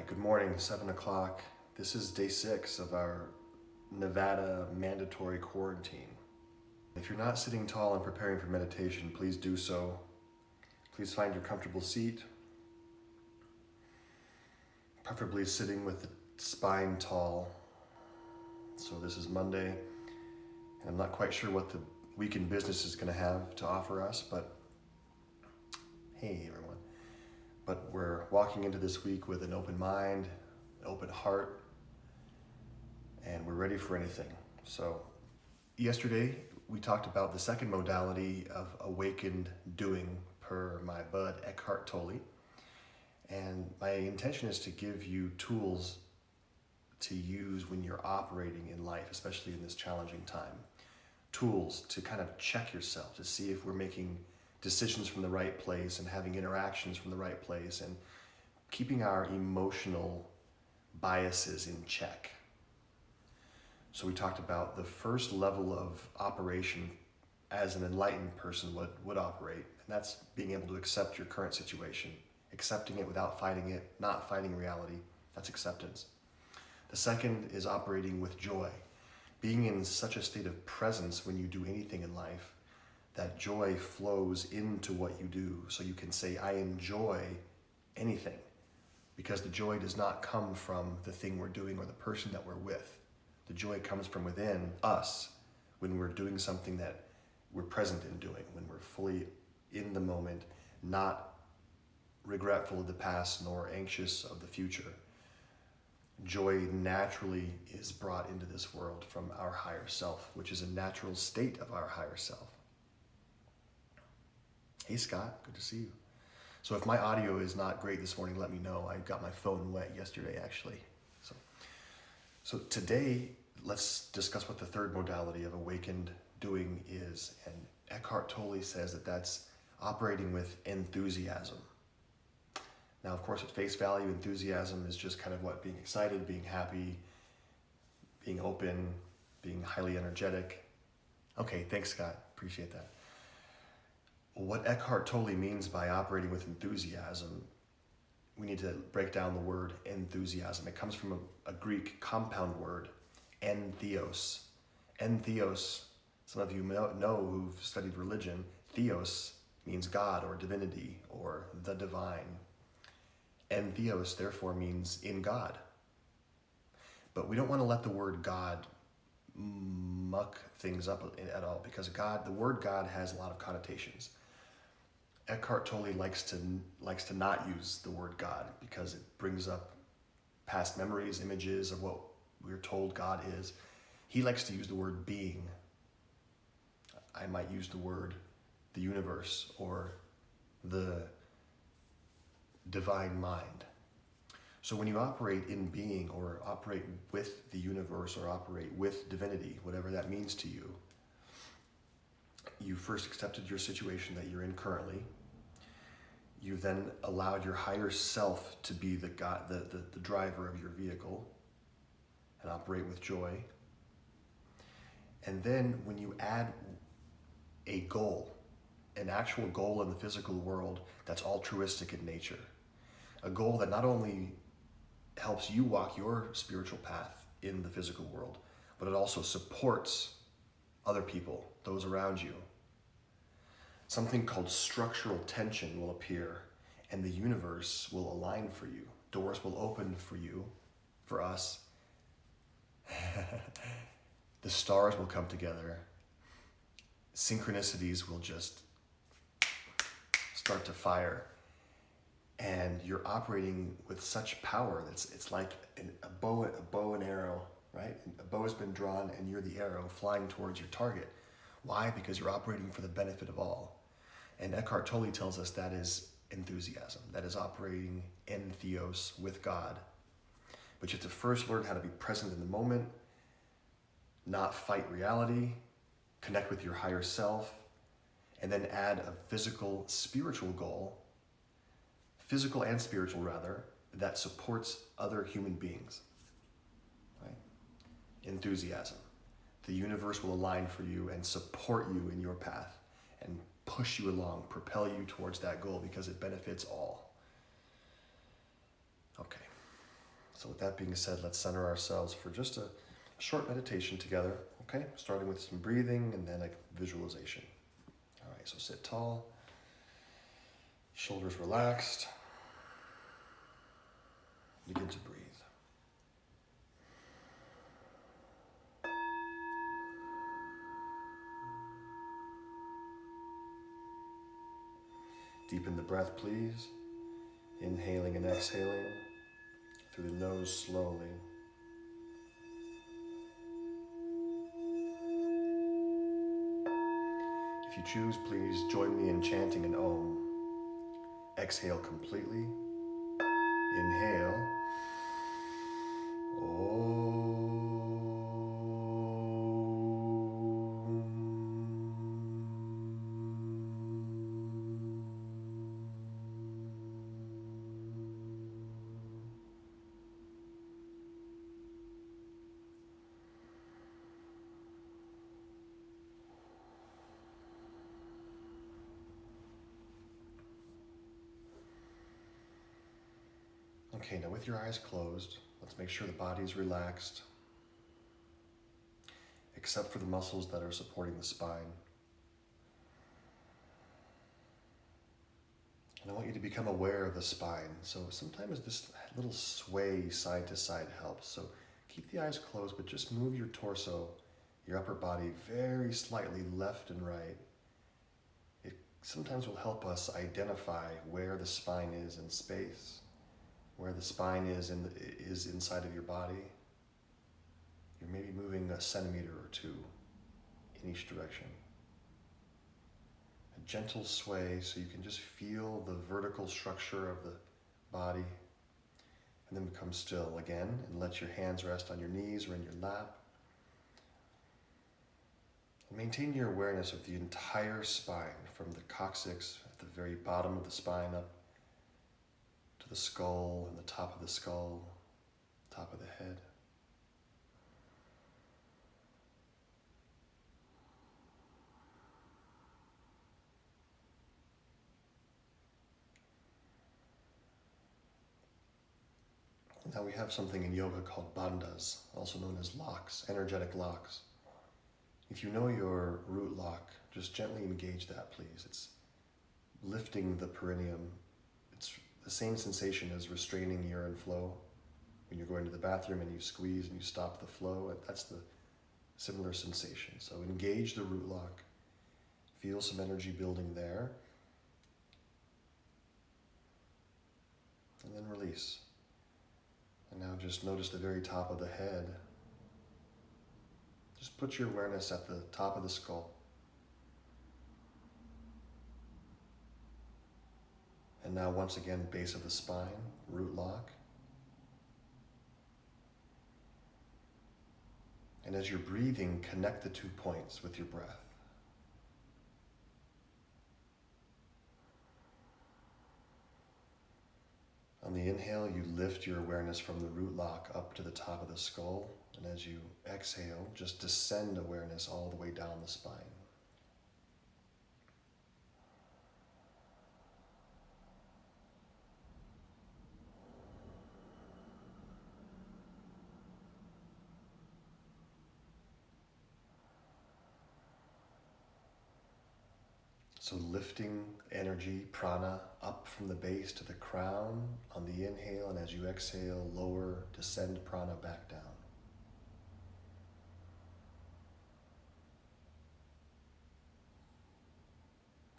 right, good morning, 7 o'clock. This is day 6 of our Nevada mandatory quarantine. If you're not sitting tall and preparing for meditation, please do so. Please find your comfortable seat, preferably sitting with the spine tall. So this is Monday, and I'm not quite sure what the week in business is going to have to offer us, but hey everyone. But we're walking into this week with an open mind, an open heart, and we're ready for anything. So yesterday we talked about the second modality of awakened doing per my bud Eckhart Tolle. And my intention is to give you tools to use when you're operating in life, especially in this challenging time. Tools to kind of check yourself, to see if we're making decisions from the right place and having interactions from the right place and keeping our emotional biases in check. So we talked about the first level of operation as an enlightened person would operate, and that's being able to accept your current situation, accepting it without fighting it, not fighting reality. That's acceptance. The second is operating with joy, being in such a state of presence when you do anything in life that joy flows into what you do, so you can say, I enjoy anything, because the joy does not come from the thing we're doing or the person that we're with. The joy comes from within us when we're doing something that we're present in doing, when we're fully in the moment, not regretful of the past nor anxious of the future. Joy naturally is brought into this world from our higher self, which is a natural state of our higher self. Hey Scott, good to see you. So if my audio is not great this morning, let me know. I got my phone wet yesterday actually. So today, let's discuss what the third modality of awakened doing is. And Eckhart Tolle says that that's operating with enthusiasm. Now, of course, at face value, enthusiasm is just kind of what? Being excited, being happy, being open, being highly energetic. Okay, thanks, Scott. Appreciate that. What Eckhart Tolle means by operating with enthusiasm, we need to break down the word enthusiasm. It comes from a Greek compound word, theos. Theos, some of you know who've studied religion, theos means God or divinity or the divine. Theos therefore means in God. But we don't want to let the word God muck things up at all, because the word God has a lot of connotations. Eckhart Tolle likes to not use the word God because it brings up past memories, images of what we're told God is. He likes to use the word being. I might use the word the universe or the divine mind. So when you operate in being or operate with the universe or operate with divinity, whatever that means to you, you first accepted your situation that you're in currently. You then allowed your higher self to be the driver of your vehicle and operate with joy. And then when you add a goal, an actual goal in the physical world that's altruistic in nature, a goal that not only helps you walk your spiritual path in the physical world, but it also supports other people, those around you. Something called structural tension will appear, and the universe will align for you. Doors will open for you, for us. The stars will come together. Synchronicities will just start to fire. And you're operating with such power that it's like a bow and arrow, right? A bow has been drawn and you're the arrow flying towards your target. Why? Because you're operating for the benefit of all. And Eckhart Tolle tells us that is enthusiasm. That is operating en theos with God. But you have to first learn how to be present in the moment, not fight reality, connect with your higher self, and then add a physical, spiritual goal, physical and spiritual rather, that supports other human beings. Right? Enthusiasm. The universe will align for you and support you in your path and push you along, propel you towards that goal because it benefits all. Okay. So with that being said, let's center ourselves for just a short meditation together, okay? Starting with some breathing and then a visualization. All right, so sit tall, shoulders relaxed. Begin to breathe. Deepen the breath, please. Inhaling and exhaling through the nose slowly. If you choose, please join me in chanting an Om. Exhale completely. Inhale. Okay, now with your eyes closed, let's make sure the body's relaxed, except for the muscles that are supporting the spine. And I want you to become aware of the spine. So sometimes this little sway side to side helps. So keep the eyes closed, but just move your torso, your upper body very slightly left and right. It sometimes will help us identify where the spine is in space, where the spine is inside of your body. You're maybe moving a centimeter or two in each direction. A gentle sway so you can just feel the vertical structure of the body, and then become still again and let your hands rest on your knees or in your lap. And maintain your awareness of the entire spine, from the coccyx at the very bottom of the spine up to the skull and the top of the skull, top of the head. Now we have something in yoga called bandhas, also known as locks, energetic locks. If you know your root lock, just gently engage that, please. It's lifting the perineum. It's the same sensation as restraining urine flow. When you're going to the bathroom and you squeeze and you stop the flow, that's the similar sensation. So engage the root lock. Feel some energy building there. And then release. And now just notice the very top of the head. Just put your awareness at the top of the skull. And now once again, base of the spine, root lock. And as you're breathing, connect the 2 points with your breath. On the inhale, you lift your awareness from the root lock up to the top of the skull. And as you exhale, just descend awareness all the way down the spine. So lifting energy, prana, up from the base to the crown on the inhale, and as you exhale, lower, descend prana back down.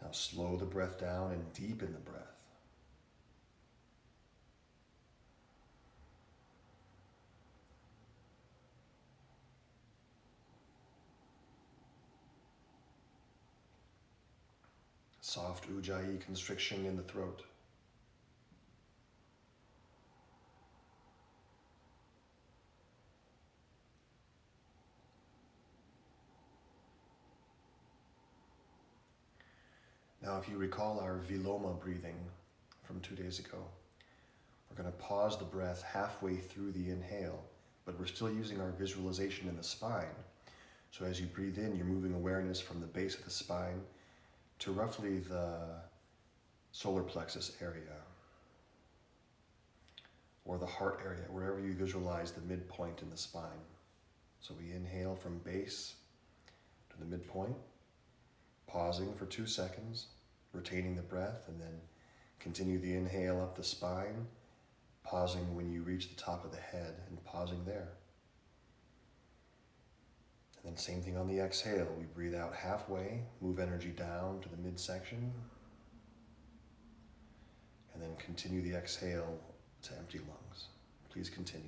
Now slow the breath down and deepen the breath. Soft ujjayi constriction in the throat. Now, if you recall our viloma breathing from 2 days ago, we're going to pause the breath halfway through the inhale, but we're still using our visualization in the spine. So as you breathe in, you're moving awareness from the base of the spine to roughly the solar plexus area. or the heart area, wherever you visualize the midpoint in the spine. So we inhale from base to the midpoint, pausing for 2 seconds, retaining the breath, and then continue the inhale up the spine, pausing when you reach the top of the head and pausing there. And then same thing on the exhale. We breathe out halfway, move energy down to the midsection, and then continue the exhale to empty lungs. Please continue.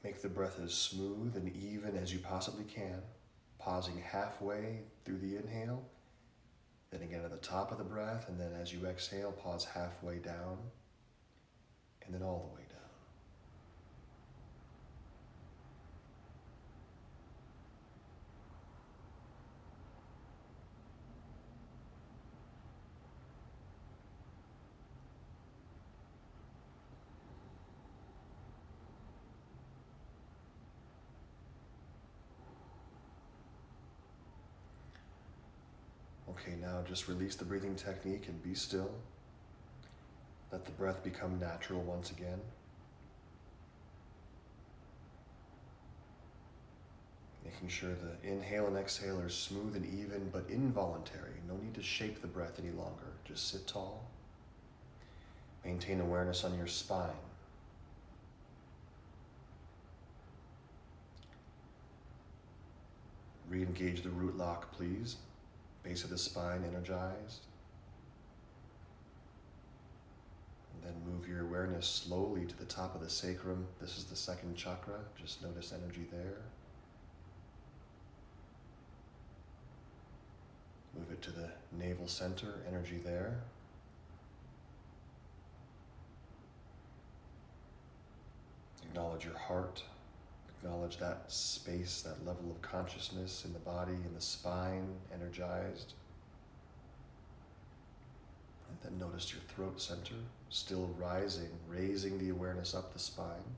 Make the breath as smooth and even as you possibly can, pausing halfway through the inhale, then again at the top of the breath, and then as you exhale, pause halfway down, and then all the way down. Okay, now just release the breathing technique and be still. Let the breath become natural once again. Making sure the inhale and exhale are smooth and even, but involuntary. No need to shape the breath any longer. Just sit tall. Maintain awareness on your spine. Re-engage the root lock, please. Base of the spine energized. And then move your awareness slowly to the top of the sacrum. This is the second chakra. Just notice energy there. Move it to the navel center, energy there. Acknowledge your heart. Acknowledge that space, that level of consciousness in the body, in the spine, energized. And then notice your throat center, still rising, raising the awareness up the spine.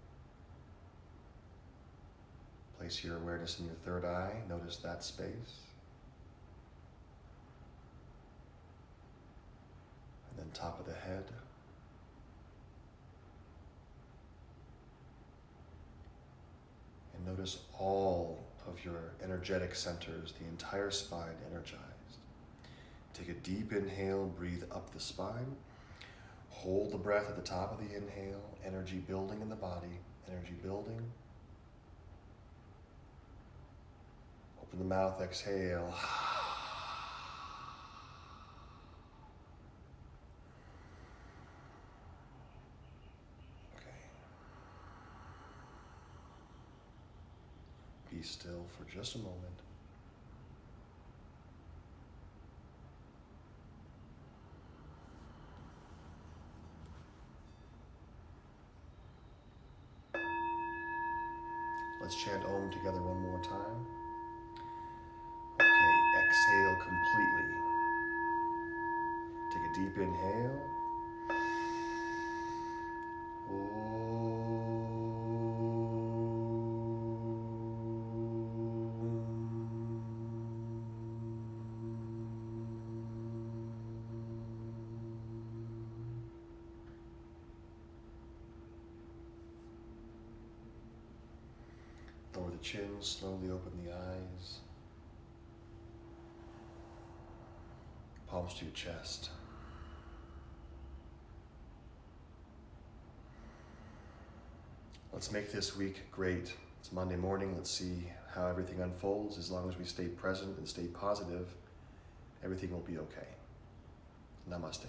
Place your awareness in your third eye, notice that space. And then top of the head. And notice all of your energetic centers, the entire spine energized. Take a deep inhale, breathe up the spine. Hold the breath at the top of the inhale, energy building in the body, energy building. Open the mouth, exhale. Okay. Be still for just a moment. Let's chant Om together one more time. Okay, exhale completely. Take a deep inhale. Lower the chin, slowly open the eyes. Palms to your chest. Let's make this week great. It's Monday morning. Let's see how everything unfolds. As long as we stay present and stay positive, everything will be okay. Namaste.